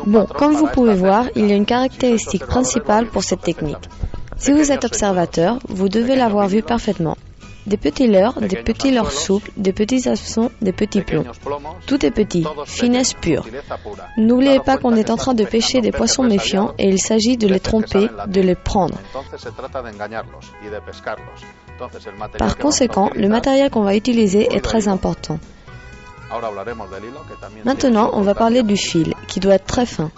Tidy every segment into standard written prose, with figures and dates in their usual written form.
Bon, comme vous pouvez voir, il y a une caractéristique principale pour cette technique. Si vous êtes observateur, vous devez l'avoir vu parfaitement. Des petits leurres souples, des petits hameçons, des petits plombs. Tout est petit, finesse pure. N'oubliez pas qu'on est en train de pêcher des poissons méfiants et il s'agit de les tromper, de les prendre. Par conséquent, le matériel qu'on va utiliser est très important. Maintenant, on va parler du fil, qui doit être très fin.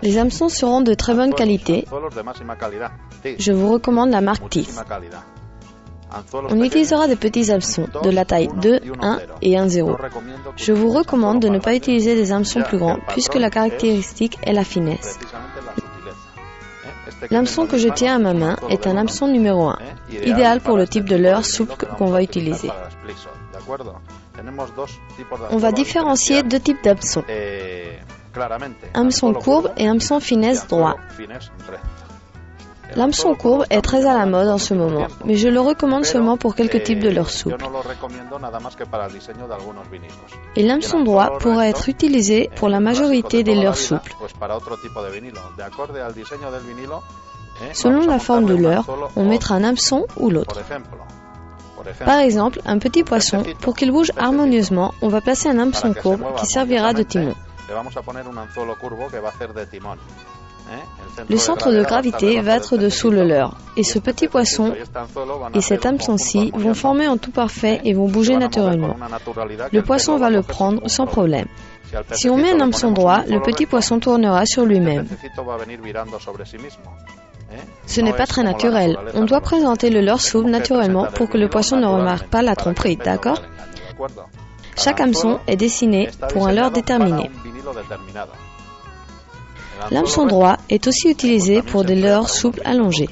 Les hameçons seront de très bonne qualité. Je vous recommande la marque TIF. On utilisera des petits hameçons de la taille 2, 1 et 1,0. Je vous recommande de ne pas utiliser des hameçons plus grands, puisque la caractéristique est la finesse. L'hameçon que je tiens à ma main est un hameçon numéro 1, idéal pour le type de leurre souple qu'on va utiliser. On va différencier deux types d'hameçons. Hameçon courbe et hameçon finesse droit. L'hameçon courbe est très à la mode en ce moment, mais je le recommande seulement pour quelques types de leurres souples. Et l'hameçon droit pourra être utilisé pour la majorité des leurres souples. Selon la forme de leurre, on mettra un hameçon ou l'autre. Par exemple, un petit poisson, pour qu'il bouge harmonieusement, on va placer un hameçon courbe qui servira de timon. Le centre de gravité va être dessous le leurre, et ce petit poisson et cet hameçon-ci vont former en tout parfait et vont bouger naturellement. Le poisson va le prendre sans problème. Si on met un hameçon droit, le petit poisson tournera sur lui-même. Ce n'est pas très naturel. On doit présenter le leurre souple naturellement pour que le poisson ne remarque pas la tromperie, d'accord ? Chaque hameçon est dessiné pour un leurre déterminé. L'hameçon droit est aussi utilisé pour des leurres souples allongés.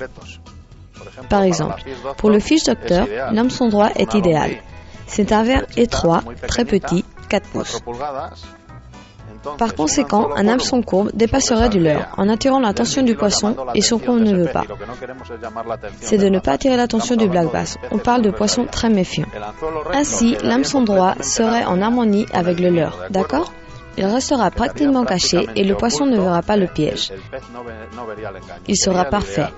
Par exemple, pour le fish doctor, l'hameçon droit est idéal. C'est un verre étroit, très petit, 4 pouces. Par conséquent, un hameçon courbe dépasserait du leurre en attirant l'attention du poisson et ce qu'on ne veut pas. C'est de ne pas attirer l'attention du black bass. On parle de poissons très méfiants. Ainsi, l'hameçon droit serait en harmonie avec le leurre, d'accord ? Il restera pratiquement caché et le poisson ne verra pas le piège. Il sera parfait.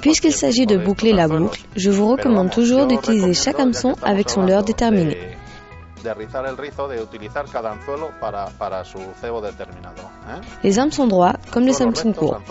Puisqu'il s'agit de boucler la boucle, je vous recommande toujours d'utiliser chaque hameçon avec son leurre déterminé. Les hameçons droits comme les hameçons courts.